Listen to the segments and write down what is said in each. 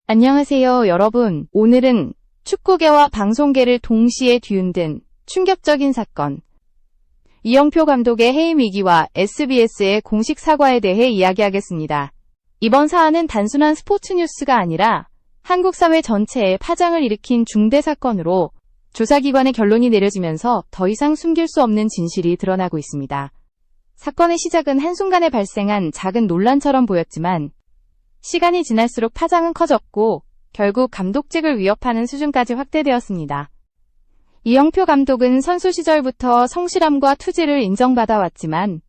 안녕하세요, 여러분. 오늘은 축구계와 방송계를 동시에 뒤흔든 충격적인 사건, 이영표 감독의 해임 위기와 SBS의 공식 사과에 대해 이야기하겠습니다. 이번 사안은 단순한 스포츠 뉴스가 아니라 한국 사회 전체에 파장을 일으킨 중대 사건으로 조사기관의 결론이 내려지면서 더 이상 숨길 수 없는 진실이 드러나고 있습니다. 사건의 시작은 한순간에 발생한 작은 논란처럼 보였지만 시간이 지날수록 파장은 커졌고 결국 감독직을 위협하는 수준까지 확대되었습니다. 이영표 감독은 선수 시절부터 성실함과 투지를 인정받아왔지만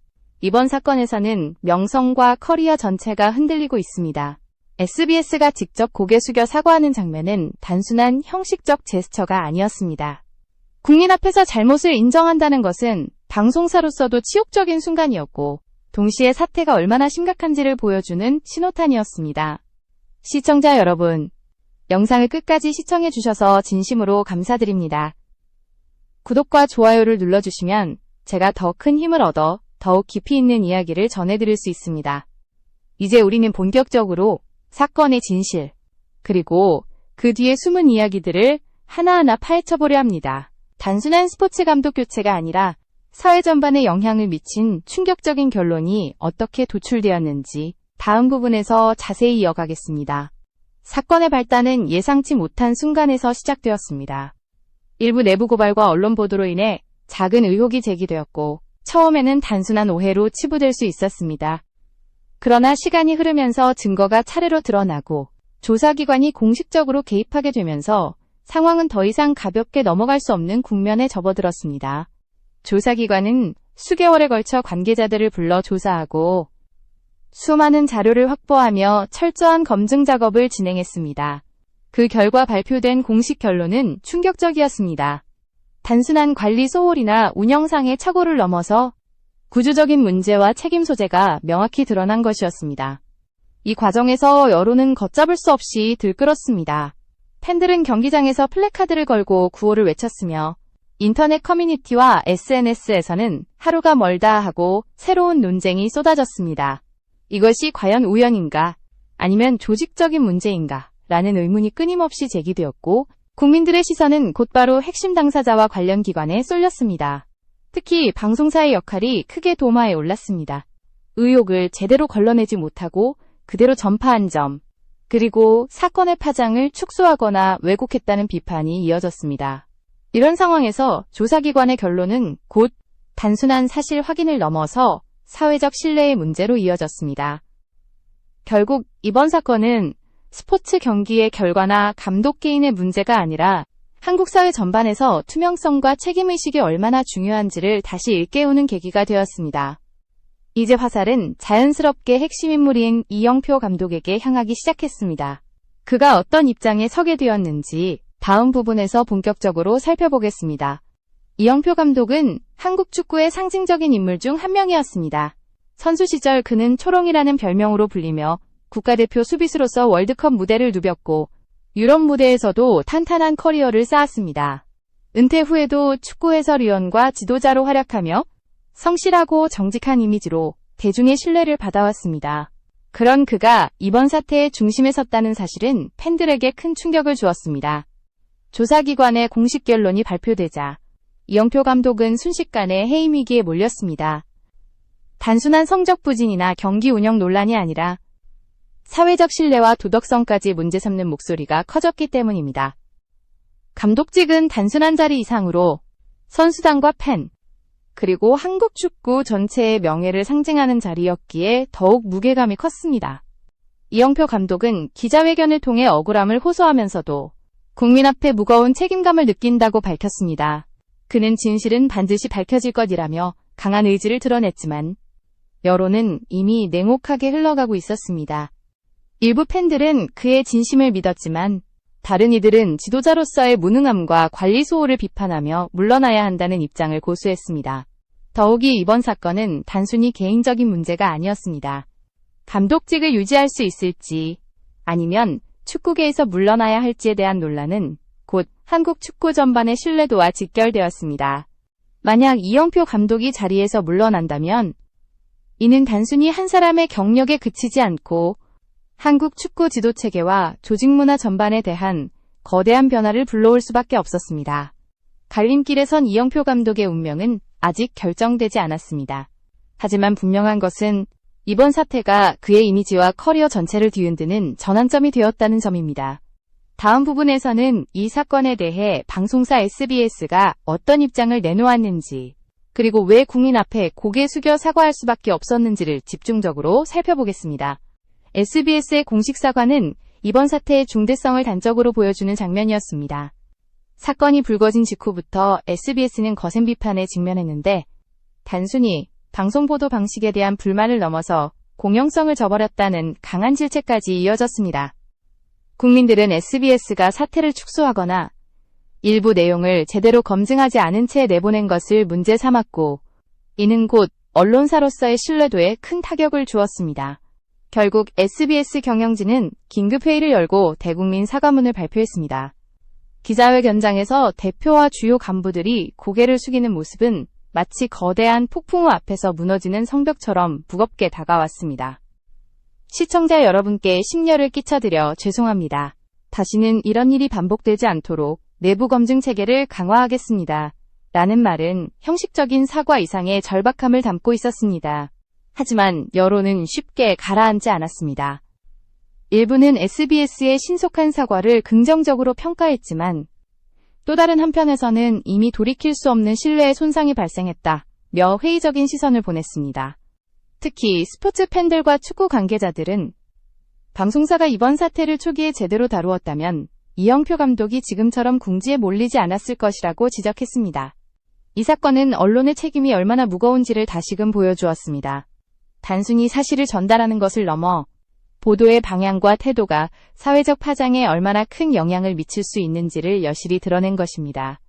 이번 사건에서는 명성과 커리어 전체가 흔들리고 있습니다. SBS가 직접 고개 숙여 사과하는 장면은 단순한 형식적 제스처가 아니었습니다. 국민 앞에서 잘못을 인정한다는 것은 방송사로서도 치욕적인 순간이었고 동시에 사태가 얼마나 심각한지를 보여주는 신호탄이었습니다. 시청자 여러분, 영상을 끝까지 시청해주셔서 진심으로 감사드립니다. 구독과 좋아요를 눌러주시면 제가 더 큰 힘을 얻어 더욱 깊이 있는 이야기를 전해드릴 수 있습니다. 이제 우리는 본격적으로 사건의 진실, 그리고 그 뒤의 숨은 이야기들을 하나하나 파헤쳐보려 합니다. 단순한 스포츠 감독 교체가 아니라 사회 전반에 영향을 미친 충격적인 결론이 어떻게 도출되었는지 다음 부분에서 자세히 이어가겠습니다. 사건의 발단은 예상치 못한 순간에서 시작되었습니다. 일부 내부 고발과 언론 보도로 인해 작은 의혹이 제기되었고 처음에는 단순한 오해로 치부될 수 있었습니다. 그러나 시간이 흐르면서 증거가 차례로 드러나고 조사기관이 공식적으로 개입하게 되면서 상황은 더 이상 가볍게 넘어갈 수 없는 국면에 접어들었습니다. 조사기관은 수개월에 걸쳐 관계자들을 불러 조사하고 수많은 자료를 확보하며 철저한 검증 작업을 진행했습니다. 그 결과 발표된 공식 결론은 충격적이었습니다. 단순한 관리 소홀이나 운영상의 착오를 넘어서 구조적인 문제와 책임 소재가 명확히 드러난 것이었습니다. 이 과정에서 여론은 걷잡을 수 없이 들끓었습니다. 팬들은 경기장에서 플래카드를 걸고 구호를 외쳤으며 인터넷 커뮤니티와 SNS에서는 하루가 멀다 하고 새로운 논쟁이 쏟아졌습니다. 이것이 과연 우연인가? 아니면 조직적인 문제인가? 라는 의문이 끊임없이 제기되었고 국민들의 시선은 곧바로 핵심 당사자와 관련 기관에 쏠렸습니다. 특히 방송사의 역할이 크게 도마에 올랐습니다. 의혹을 제대로 걸러내지 못하고 그대로 전파한 점, 그리고 사건의 파장을 축소하거나 왜곡했다는 비판이 이어졌습니다. 이런 상황에서 조사기관의 결론은 곧 단순한 사실 확인을 넘어서 사회적 신뢰의 문제로 이어졌습니다. 결국 이번 사건은 스포츠 경기의 결과나 감독 개인의 문제가 아니라 한국 사회 전반에서 투명성과 책임의식이 얼마나 중요한지를 다시 일깨우는 계기가 되었습니다. 이제 화살은 자연스럽게 핵심 인물인 이영표 감독에게 향하기 시작했습니다. 그가 어떤 입장에 서게 되었는지 다음 부분에서 본격적으로 살펴보겠습니다. 이영표 감독은 한국 축구의 상징적인 인물 중 한 명이었습니다. 선수 시절 그는 초롱이라는 별명으로 불리며 국가대표 수비수로서 월드컵 무대를 누볐고 유럽 무대에서도 탄탄한 커리어를 쌓았습니다. 은퇴 후에도 축구 해설위원과 지도자로 활약하며 성실하고 정직한 이미지로 대중의 신뢰를 받아왔습니다. 그런 그가 이번 사태의 중심에 섰다는 사실은 팬들에게 큰 충격을 주었습니다. 조사기관의 공식 결론이 발표되자 이영표 감독은 순식간에 해임 위기에 몰렸습니다. 단순한 성적 부진이나 경기 운영 논란이 아니라 사회적 신뢰와 도덕성까지 문제 삼는 목소리가 커졌기 때문입니다. 감독직은 단순한 자리 이상으로 선수단과 팬, 그리고 한국 축구 전체의 명예를 상징하는 자리였기에 더욱 무게감이 컸습니다. 이영표 감독은 기자회견을 통해 억울함을 호소하면서도 국민 앞에 무거운 책임감을 느낀다고 밝혔습니다. 그는 진실은 반드시 밝혀질 것이라며 강한 의지를 드러냈지만 여론은 이미 냉혹하게 흘러가고 있었습니다. 일부 팬들은 그의 진심을 믿었지만 다른 이들은 지도자로서의 무능함과 관리 소홀을 비판하며 물러나야 한다는 입장을 고수했습니다. 더욱이 이번 사건은 단순히 개인적인 문제가 아니었습니다. 감독직을 유지할 수 있을지 아니면 축구계에서 물러나야 할지에 대한 논란은 곧 한국 축구 전반의 신뢰도와 직결되었습니다. 만약 이영표 감독이 자리에서 물러난다면 이는 단순히 한 사람의 경력에 그치지 않고 한국 축구 지도체계와 조직문화 전반에 대한 거대한 변화를 불러올 수밖에 없었습니다. 갈림길에 선 이영표 감독의 운명은 아직 결정되지 않았습니다. 하지만 분명한 것은 이번 사태가 그의 이미지와 커리어 전체를 뒤흔드는 전환점이 되었다는 점입니다. 다음 부분에서는 이 사건에 대해 방송사 SBS가 어떤 입장을 내놓았는지, 그리고 왜 국민 앞에 고개 숙여 사과할 수밖에 없었는지를 집중적으로 살펴보겠습니다. SBS의 공식 사과는 이번 사태의 중대성을 단적으로 보여주는 장면이었습니다. 사건이 불거진 직후부터 SBS는 거센 비판에 직면했는데, 단순히 방송 보도 방식에 대한 불만을 넘어서 공영성을 저버렸다는 강한 질책까지 이어졌습니다. 국민들은 SBS가 사태를 축소하거나 일부 내용을 제대로 검증하지 않은 채 내보낸 것을 문제 삼았고, 이는 곧 언론사로서의 신뢰도에 큰 타격을 주었습니다. 결국 SBS 경영진은 긴급회의를 열고 대국민 사과문을 발표했습니다. 기자회견장에서 대표와 주요 간부들이 고개를 숙이는 모습은 마치 거대한 폭풍우 앞에서 무너지는 성벽처럼 무겁게 다가왔습니다. 시청자 여러분께 심려를 끼쳐드려 죄송합니다. 다시는 이런 일이 반복되지 않도록 내부 검증 체계를 강화하겠습니다. 라는 말은 형식적인 사과 이상의 절박함을 담고 있었습니다. 하지만 여론은 쉽게 가라앉지 않았습니다. 일부는 SBS의 신속한 사과를 긍정적으로 평가했지만, 또 다른 한편에서는 이미 돌이킬 수 없는 신뢰의 손상이 발생했다며 회의적인 시선을 보냈습니다. 특히 스포츠 팬들과 축구 관계자들은 방송사가 이번 사태를 초기에 제대로 다루었다면 이영표 감독이 지금처럼 궁지에 몰리지 않았을 것이라고 지적했습니다. 이 사건은 언론의 책임이 얼마나 무거운지를 다시금 보여주었습니다. 단순히 사실을 전달하는 것을 넘어 보도의 방향과 태도가 사회적 파장에 얼마나 큰 영향을 미칠 수 있는지를 여실히 드러낸 것입니다.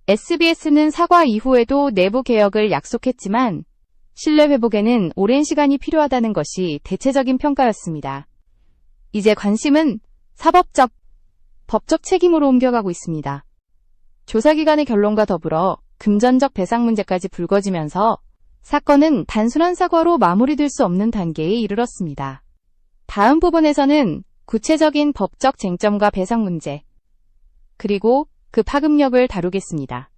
SBS는 사과 이후에도 내부 개혁을 약속했지만 신뢰 회복에는 오랜 시간이 필요하다는 것이 대체적인 평가였습니다. 이제 관심은 사법적, 법적 책임으로 옮겨가고 있습니다. 조사기관의 결론과 더불어 금전적 배상 문제까지 불거지면서 사건은 단순한 사과로 마무리될 수 없는 단계에 이르렀습니다. 다음 부분에서는 구체적인 법적 쟁점과 배상 문제, 그리고 그 파급력을 다루겠습니다.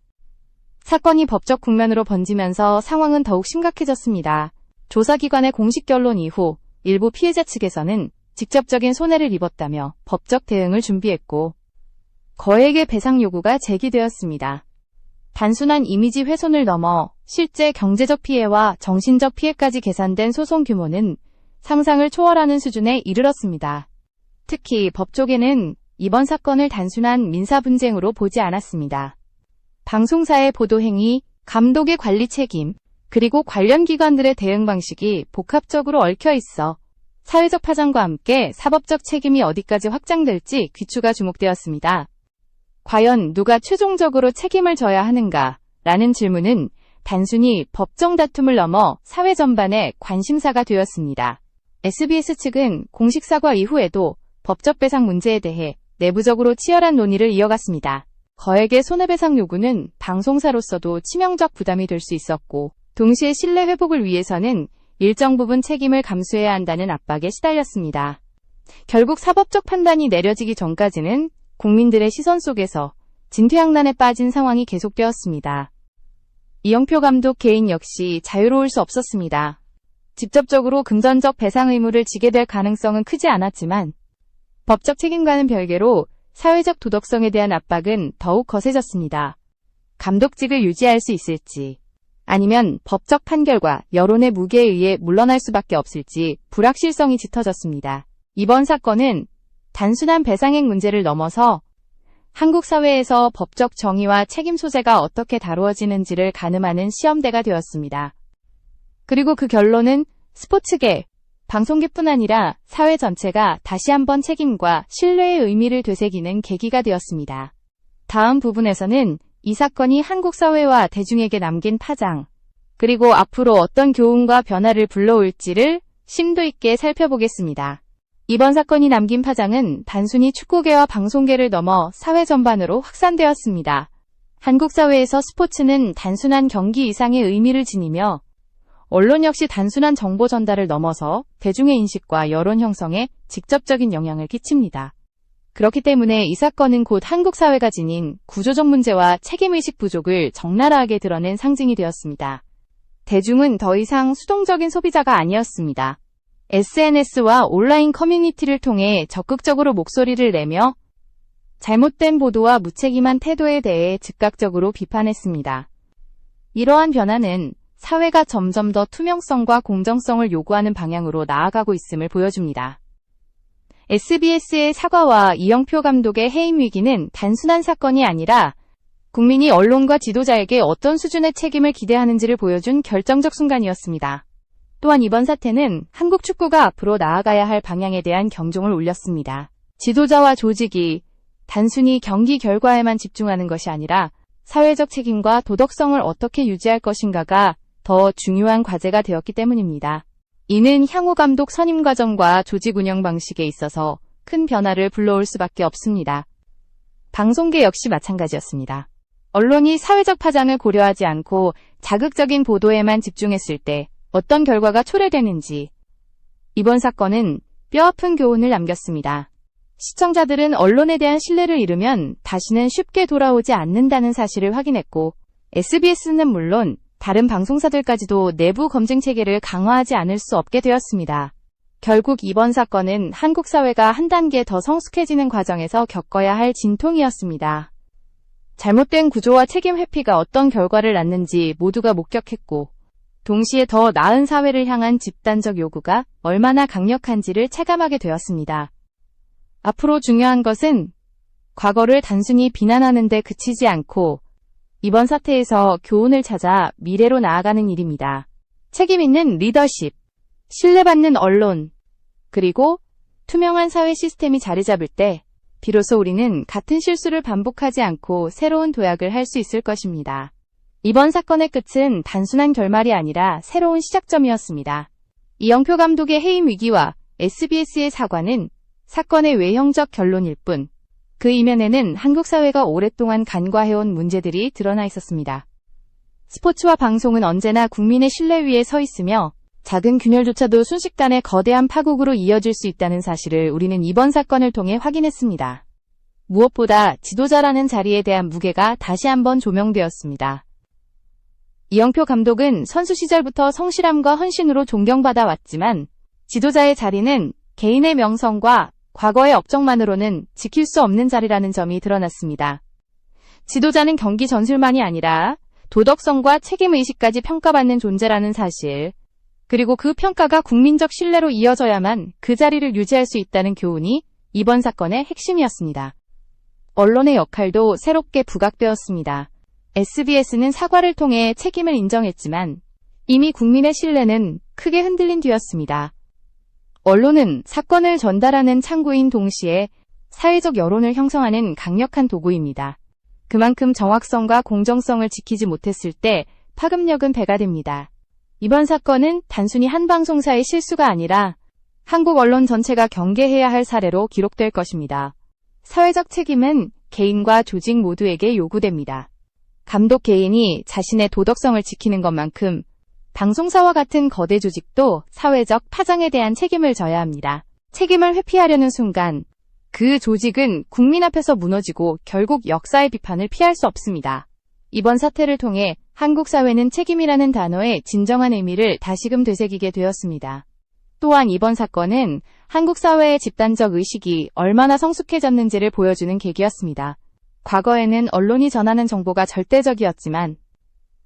사건이 법적 국면으로 번지면서 상황은 더욱 심각해졌습니다. 조사기관의 공식 결론 이후 일부 피해자 측에서는 직접적인 손해를 입었다며 법적 대응을 준비했고, 거액의 배상 요구가 제기되었습니다. 단순한 이미지 훼손을 넘어 실제 경제적 피해와 정신적 피해까지 계산된 소송 규모는 상상을 초월하는 수준에 이르렀습니다. 특히 법조계는 이번 사건을 단순한 민사 분쟁으로 보지 않았습니다. 방송사의 보도 행위, 감독의 관리 책임, 그리고 관련 기관들의 대응 방식이 복합적으로 얽혀 있어 사회적 파장과 함께 사법적 책임이 어디까지 확장될지 귀추가 주목되었습니다. 과연 누가 최종적으로 책임을 져야 하는가? 라는 질문은 단순히 법정 다툼을 넘어 사회 전반의 관심사가 되었습니다. SBS 측은 공식 사과 이후에도 법적 배상 문제에 대해 내부적으로 치열한 논의를 이어갔습니다. 거액의 손해배상 요구는 방송사로서도 치명적 부담이 될 수 있었고, 동시에 신뢰 회복을 위해서는 일정 부분 책임을 감수해야 한다는 압박에 시달렸습니다. 결국 사법적 판단이 내려지기 전까지는 국민들의 시선 속에서 진퇴양난에 빠진 상황이 계속되었습니다. 이영표 감독 개인 역시 자유로울 수 없었습니다. 직접적으로 금전적 배상 의무를 지게 될 가능성은 크지 않았지만, 법적 책임과는 별개로 사회적 도덕성에 대한 압박은 더욱 거세졌습니다. 감독직을 유지할 수 있을지, 아니면 법적 판결과 여론의 무게에 의해 물러날 수밖에 없을지 불확실성이 짙어졌습니다. 이번 사건은 단순한 배상액 문제를 넘어서 한국 사회에서 법적 정의와 책임 소재가 어떻게 다루어지는지를 가늠하는 시험대가 되었습니다. 그리고 그 결론은 스포츠계, 방송계뿐 아니라 사회 전체가 다시 한번 책임과 신뢰의 의미를 되새기는 계기가 되었습니다. 다음 부분에서는 이 사건이 한국 사회와 대중에게 남긴 파장, 그리고 앞으로 어떤 교훈과 변화를 불러올지를 심도 있게 살펴보겠습니다. 이번 사건이 남긴 파장은 단순히 축구계와 방송계를 넘어 사회 전반으로 확산되었습니다. 한국 사회에서 스포츠는 단순한 경기 이상의 의미를 지니며 언론 역시 단순한 정보 전달을 넘어서 대중의 인식과 여론 형성에 직접적인 영향을 끼칩니다. 그렇기 때문에 이 사건은 곧 한국 사회가 지닌 구조적 문제와 책임의식 부족을 적나라하게 드러낸 상징이 되었습니다. 대중은 더 이상 수동적인 소비자가 아니었습니다. SNS와 온라인 커뮤니티를 통해 적극적으로 목소리를 내며 잘못된 보도와 무책임한 태도에 대해 즉각적으로 비판했습니다. 이러한 변화는 사회가 점점 더 투명성과 공정성을 요구하는 방향으로 나아가고 있음을 보여줍니다. SBS의 사과와 이영표 감독의 해임 위기는 단순한 사건이 아니라 국민이 언론과 지도자에게 어떤 수준의 책임을 기대하는지를 보여준 결정적 순간이었습니다. 또한 이번 사태는 한국 축구가 앞으로 나아가야 할 방향에 대한 경종을 울렸습니다. 지도자와 조직이 단순히 경기 결과에만 집중하는 것이 아니라 사회적 책임과 도덕성을 어떻게 유지할 것인가가 더 중요한 과제가 되었기 때문입니다. 이는 향후 감독 선임 과정과 조직 운영 방식에 있어서 큰 변화를 불러올 수밖에 없습니다. 방송계 역시 마찬가지였습니다. 언론이 사회적 파장을 고려하지 않고 자극적인 보도에만 집중했을 때 어떤 결과가 초래되는지 이번 사건은 뼈아픈 교훈을 남겼습니다. 시청자들은 언론에 대한 신뢰를 잃으면 다시는 쉽게 돌아오지 않는다는 사실을 확인했고 SBS는 물론 다른 방송사들까지도 내부 검증 체계를 강화하지 않을 수 없게 되었습니다. 결국 이번 사건은 한국 사회가 한 단계 더 성숙해지는 과정에서 겪어야 할 진통이었습니다. 잘못된 구조와 책임 회피가 어떤 결과를 낳는지 모두가 목격했고 동시에 더 나은 사회를 향한 집단적 요구가 얼마나 강력한지를 체감하게 되었습니다. 앞으로 중요한 것은 과거를 단순히 비난하는 데 그치지 않고 이번 사태에서 교훈을 찾아 미래로 나아가는 일입니다. 책임 있는 리더십, 신뢰받는 언론, 그리고 투명한 사회 시스템이 자리 잡을 때 비로소 우리는 같은 실수를 반복하지 않고 새로운 도약을 할 수 있을 것입니다. 이번 사건의 끝은 단순한 결말이 아니라 새로운 시작점이었습니다. 이영표 감독의 해임 위기와 SBS의 사과는 사건의 외형적 결론일 뿐, 그 이면에는 한국 사회가 오랫동안 간과해온 문제들이 드러나 있었습니다. 스포츠와 방송은 언제나 국민의 신뢰 위에 서 있으며 작은 균열조차도 순식간에 거대한 파국으로 이어질 수 있다는 사실을 우리는 이번 사건을 통해 확인했습니다. 무엇보다 지도자라는 자리에 대한 무게가 다시 한번 조명되었습니다. 이영표 감독은 선수 시절부터 성실함과 헌신으로 존경받아 왔지만 지도자의 자리는 개인의 명성과 과거의 업적만으로는 지킬 수 없는 자리라는 점이 드러났습니다. 지도자는 경기 전술만이 아니라 도덕성과 책임의식까지 평가받는 존재라는 사실, 그리고 그 평가가 국민적 신뢰로 이어져야만 그 자리를 유지할 수 있다는 교훈이 이번 사건의 핵심이었습니다. 언론의 역할도 새롭게 부각되었습니다. SBS는 사과를 통해 책임을 인정했지만 이미 국민의 신뢰는 크게 흔들린 뒤였습니다. 언론은 사건을 전달하는 창구인 동시에 사회적 여론을 형성하는 강력한 도구입니다. 그만큼 정확성과 공정성을 지키지 못했을 때 파급력은 배가 됩니다. 이번 사건은 단순히 한 방송사의 실수가 아니라 한국 언론 전체가 경계해야 할 사례로 기록될 것입니다. 사회적 책임은 개인과 조직 모두에게 요구됩니다. 감독 개인이 자신의 도덕성을 지키는 것만큼 방송사와 같은 거대 조직도 사회적 파장에 대한 책임을 져야 합니다. 책임을 회피하려는 순간 그 조직은 국민 앞에서 무너지고 결국 역사의 비판을 피할 수 없습니다. 이번 사태를 통해 한국 사회는 책임이라는 단어의 진정한 의미를 다시금 되새기게 되었습니다. 또한 이번 사건은 한국 사회의 집단적 의식이 얼마나 성숙해졌는지를 보여주는 계기였습니다. 과거에는 언론이 전하는 정보가 절대적이었지만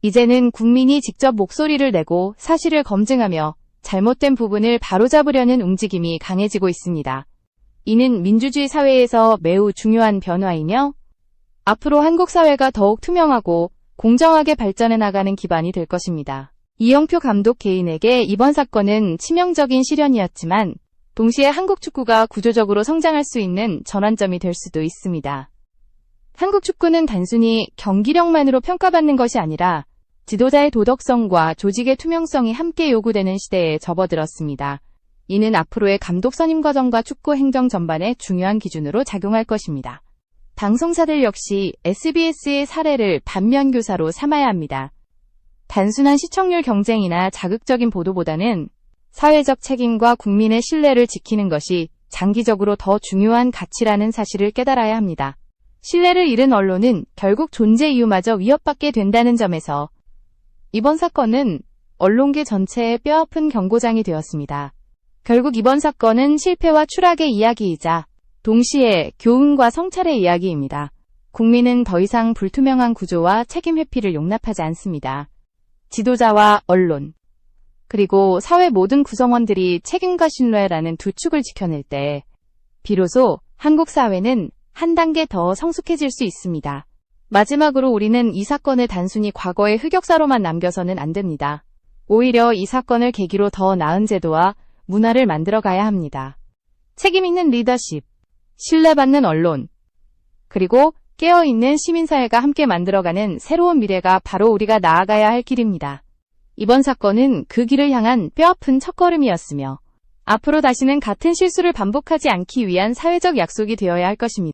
이제는 국민이 직접 목소리를 내고 사실을 검증하며 잘못된 부분을 바로잡으려는 움직임이 강해지고 있습니다. 이는 민주주의 사회에서 매우 중요한 변화이며 앞으로 한국 사회가 더욱 투명하고 공정하게 발전해 나가는 기반이 될 것입니다. 이영표 감독 개인에게 이번 사건은 치명적인 시련이었지만 동시에 한국 축구가 구조적으로 성장할 수 있는 전환점이 될 수도 있습니다. 한국 축구는 단순히 경기력만으로 평가받는 것이 아니라 지도자의 도덕성과 조직의 투명성이 함께 요구되는 시대에 접어들었습니다. 이는 앞으로의 감독 선임 과정과 축구 행정 전반의 중요한 기준으로 작용할 것입니다. 방송사들 역시 SBS의 사례를 반면교사로 삼아야 합니다. 단순한 시청률 경쟁이나 자극적인 보도보다는 사회적 책임과 국민의 신뢰를 지키는 것이 장기적으로 더 중요한 가치라는 사실을 깨달아야 합니다. 신뢰를 잃은 언론은 결국 존재 이유마저 위협받게 된다는 점에서 이번 사건은 언론계 전체의 뼈아픈 경고장이 되었습니다. 결국 이번 사건은 실패와 추락의 이야기이자 동시에 교훈과 성찰의 이야기입니다. 국민은 더 이상 불투명한 구조와 책임 회피를 용납하지 않습니다. 지도자와 언론, 그리고 사회 모든 구성원들이 책임과 신뢰라는 두 축을 지켜낼 때 비로소 한국 사회는 한 단계 더 성숙해질 수 있습니다. 마지막으로 우리는 이 사건을 단순히 과거의 흑역사로만 남겨서는 안 됩니다. 오히려 이 사건을 계기로 더 나은 제도와 문화를 만들어가야 합니다. 책임 있는 리더십, 신뢰받는 언론, 그리고 깨어있는 시민사회가 함께 만들어가는 새로운 미래가 바로 우리가 나아가야 할 길입니다. 이번 사건은 그 길을 향한 뼈아픈 첫걸음이었으며 앞으로 다시는 같은 실수를 반복하지 않기 위한 사회적 약속이 되어야 할 것입니다.